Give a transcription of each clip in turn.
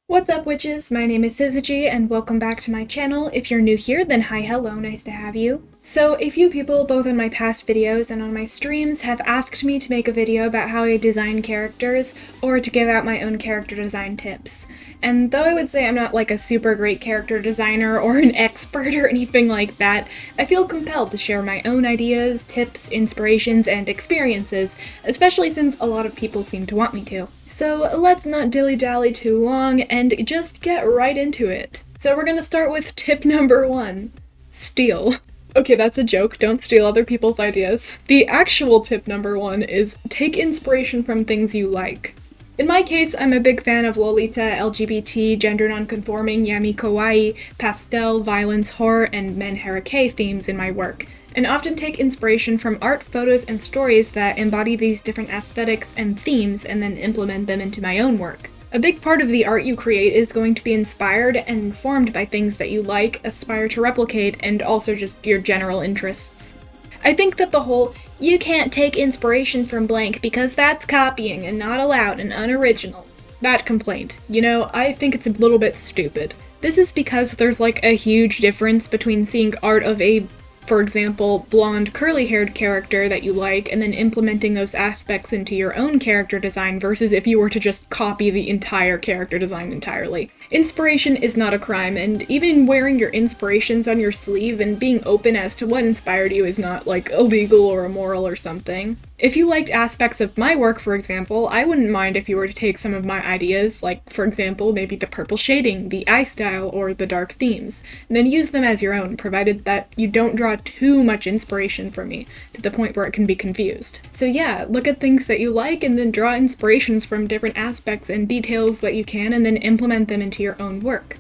What's up, witches? My name is Syzygy, and welcome back to my channel. If you're new here, then hi, hello, nice to have you. So, a few people, both in my past videos and on my streams, have asked me to make a video about how I design characters, or to give out my own character design tips. And though I would say I'm not like a super great character designer or an expert or anything like that, I feel compelled to share my own ideas, tips, inspirations, and experiences, especially since a lot of people seem to want me to. So let's not dilly-dally too long and just get right into it. So we're gonna start with tip number 1. Steal. Okay, that's a joke, don't steal other people's ideas. The actual tip number 1 is take inspiration from things you like. In my case, I'm a big fan of Lolita, LGBT, gender nonconforming, yami kawaii, pastel, violence, horror, and men harake themes in my work, and often take inspiration from art, photos, and stories that embody these different aesthetics and themes and then implement them into my own work. A big part of the art you create is going to be inspired and informed by things that you like, aspire to replicate, and also just your general interests. I think that the whole, you can't take inspiration from blank because that's copying and not allowed and unoriginal, that complaint, I think it's a little bit stupid. This is because there's like a huge difference between seeing art of a, for example, blonde curly-haired character that you like and then implementing those aspects into your own character design versus if you were to just copy the entire character design entirely. Inspiration is not a crime, and even wearing your inspirations on your sleeve and being open as to what inspired you is not, like, illegal or immoral or something. If you liked aspects of my work, for example, I wouldn't mind if you were to take some of my ideas, like, for example, maybe the purple shading, the eye style, or the dark themes, and then use them as your own, provided that you don't draw too much inspiration from me, to the point where it can be confused. So yeah, look at things that you like and then draw inspirations from different aspects and details that you can, and then implement them into your own work.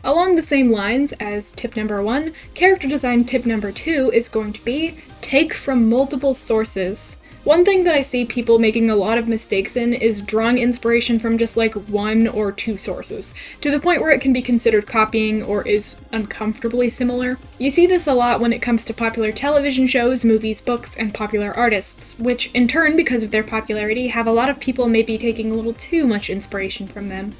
Along the same lines as tip number 1, character design tip number 2 is going to be take from multiple sources. One thing that I see people making a lot of mistakes in is drawing inspiration from just like 1 or 2 sources, to the point where it can be considered copying or is uncomfortably similar. You see this a lot when it comes to popular television shows, movies, books, and popular artists, which in turn, because of their popularity, have a lot of people maybe taking a little too much inspiration from them.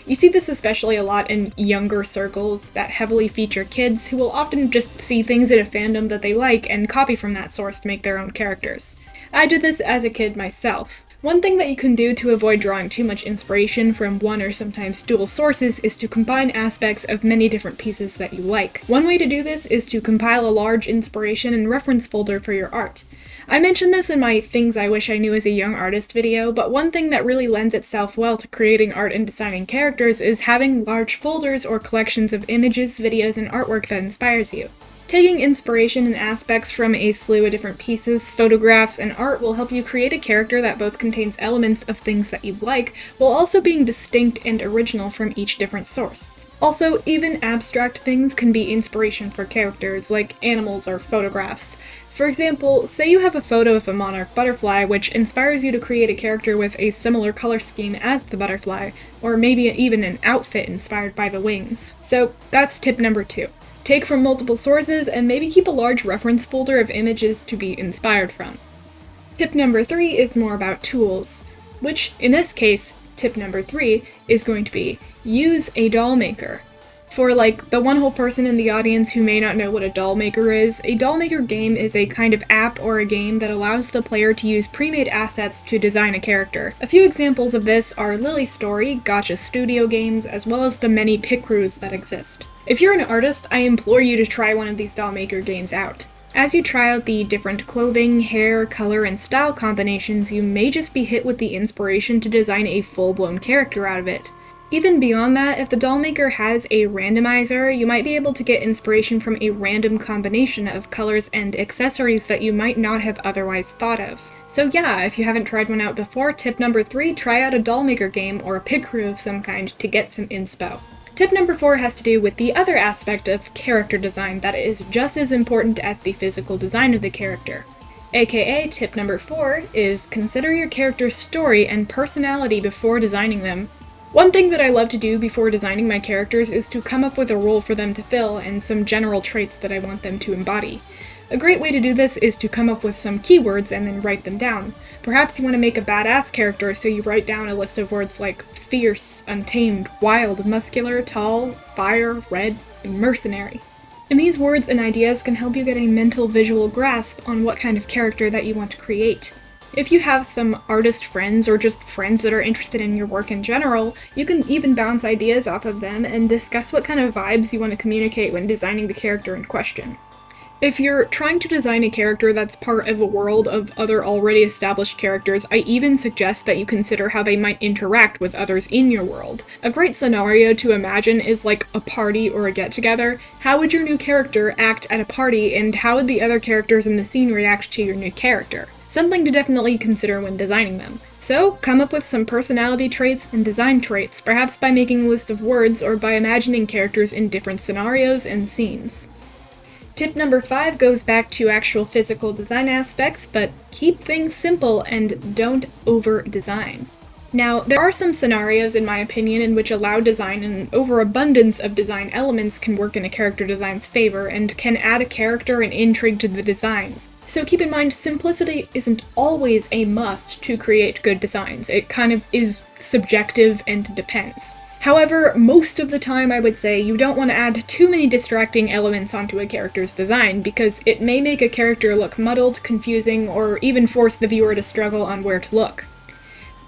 You see this especially a lot in younger circles that heavily feature kids who will often just see things in a fandom that they like and copy from that source to make their own characters. I did this as a kid myself. One thing that you can do to avoid drawing too much inspiration from one or sometimes dual sources is to combine aspects of many different pieces that you like. One way to do this is to compile a large inspiration and reference folder for your art. I mentioned this in my Things I Wish I Knew as a Young Artist video, but one thing that really lends itself well to creating art and designing characters is having large folders or collections of images, videos, and artwork that inspires you. Taking inspiration and aspects from a slew of different pieces, photographs, and art will help you create a character that both contains elements of things that you like, while also being distinct and original from each different source. Also, even abstract things can be inspiration for characters, like animals or photographs. For example, say you have a photo of a monarch butterfly which inspires you to create a character with a similar color scheme as the butterfly, or maybe even an outfit inspired by the wings. So that's tip number 2. Take from multiple sources and maybe keep a large reference folder of images to be inspired from. Tip number 3 is more about tools, which in this case, tip number 3 is going to be use a doll maker. For like the one whole person in the audience who may not know what a doll maker is, a doll maker game is a kind of app or a game that allows the player to use pre-made assets to design a character. A few examples of this are Lily's Story, Gacha Studio games, as well as the many picrus that exist. If you're an artist, I implore you to try one of these doll maker games out. As you try out the different clothing, hair, color, and style combinations, you may just be hit with the inspiration to design a full-blown character out of it. Even beyond that, if the doll maker has a randomizer, you might be able to get inspiration from a random combination of colors and accessories that you might not have otherwise thought of. So yeah, if you haven't tried one out before, tip number 3, try out a doll maker game or a picru of some kind to get some inspo. Tip number 4 has to do with the other aspect of character design that is just as important as the physical design of the character. AKA, tip number 4 is consider your character's story and personality before designing them. One thing that I love to do before designing my characters is to come up with a role for them to fill and some general traits that I want them to embody. A great way to do this is to come up with some keywords and then write them down. Perhaps you want to make a badass character, so you write down a list of words like fierce, untamed, wild, muscular, tall, fire, red, and mercenary. And these words and ideas can help you get a mental visual grasp on what kind of character that you want to create. If you have some artist friends or just friends that are interested in your work in general, you can even bounce ideas off of them and discuss what kind of vibes you want to communicate when designing the character in question. If you're trying to design a character that's part of a world of other already established characters, I even suggest that you consider how they might interact with others in your world. A great scenario to imagine is like a party or a get-together. How would your new character act at a party, and how would the other characters in the scene react to your new character? Something to definitely consider when designing them. So, come up with some personality traits and design traits, perhaps by making a list of words or by imagining characters in different scenarios and scenes. Tip number 5 goes back to actual physical design aspects, but keep things simple and don't over-design. Now, there are some scenarios, in my opinion, in which allow design and an overabundance of design elements can work in a character design's favor and can add a character and intrigue to the designs. So keep in mind, simplicity isn't always a must to create good designs. It kind of is subjective and depends. However, most of the time I would say you don't want to add too many distracting elements onto a character's design, because it may make a character look muddled, confusing, or even force the viewer to struggle on where to look.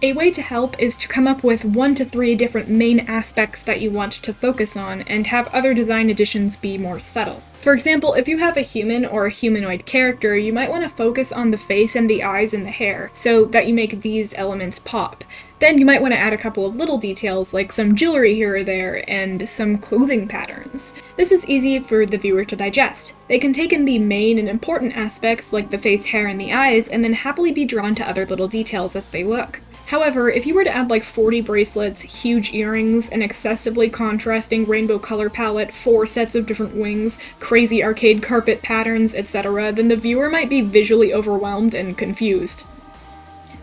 A way to help is to come up with 1 to 3 different main aspects that you want to focus on, and have other design additions be more subtle. For example, if you have a human or a humanoid character, you might want to focus on the face and the eyes and the hair, so that you make these elements pop. Then you might want to add a couple of little details, like some jewelry here or there, and some clothing patterns. This is easy for the viewer to digest. They can take in the main and important aspects, like the face, hair, and the eyes, and then happily be drawn to other little details as they look. However, if you were to add like 40 bracelets, huge earrings, an excessively contrasting rainbow color palette, 4 sets of different wings, crazy arcade carpet patterns, etc., then the viewer might be visually overwhelmed and confused.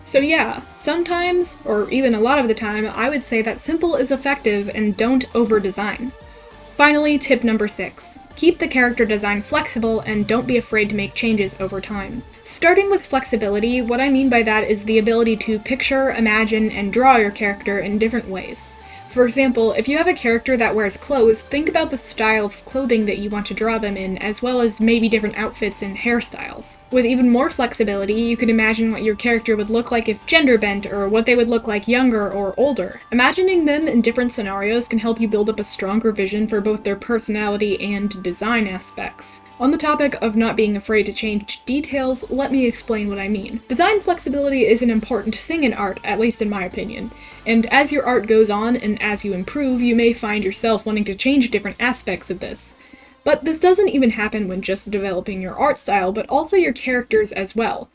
So yeah, sometimes, or even a lot of the time, I would say that simple is effective and don't over-design. Finally, tip number 6. Keep the character design flexible and don't be afraid to make changes over time. Starting with flexibility, what I mean by that is the ability to picture, imagine, and draw your character in different ways. For example, if you have a character that wears clothes, think about the style of clothing that you want to draw them in, as well as maybe different outfits and hairstyles. With even more flexibility, you could imagine what your character would look like if gender bent, or what they would look like younger or older. Imagining them in different scenarios can help you build up a stronger vision for both their personality and design aspects. On the topic of not being afraid to change details, let me explain what I mean. Design flexibility is an important thing in art, at least in my opinion. And as your art goes on, and as you improve, you may find yourself wanting to change different aspects of this. But this doesn't even happen when just developing your art style, but also your characters as well.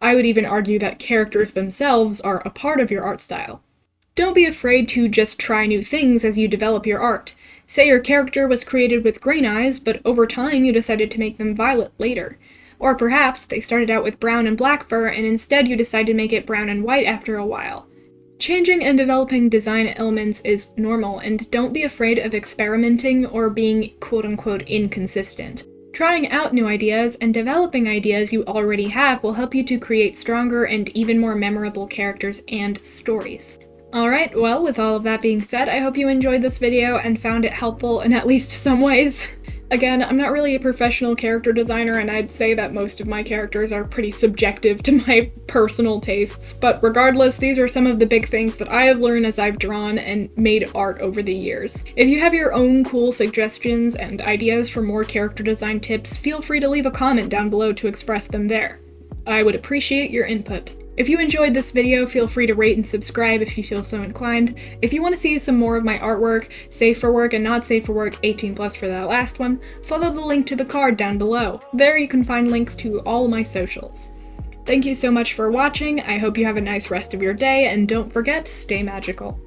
I would even argue that characters themselves are a part of your art style. Don't be afraid to just try new things as you develop your art. Say your character was created with green eyes, but over time you decided to make them violet later. Or perhaps they started out with brown and black fur, and instead you decide to make it brown and white after a while. Changing and developing design elements is normal, and don't be afraid of experimenting or being quote-unquote inconsistent. Trying out new ideas and developing ideas you already have will help you to create stronger and even more memorable characters and stories. Alright, well, with all of that being said, I hope you enjoyed this video and found it helpful in at least some ways. Again, I'm not really a professional character designer, and I'd say that most of my characters are pretty subjective to my personal tastes, but regardless, these are some of the big things that I have learned as I've drawn and made art over the years. If you have your own cool suggestions and ideas for more character design tips, feel free to leave a comment down below to express them there. I would appreciate your input. If you enjoyed this video, feel free to rate and subscribe if you feel so inclined. If you want to see some more of my artwork, safe for work and not safe for work, 18+ for that last one, follow the link to the card down below. There you can find links to all my socials. Thank you so much for watching, I hope you have a nice rest of your day, and don't forget, stay magical.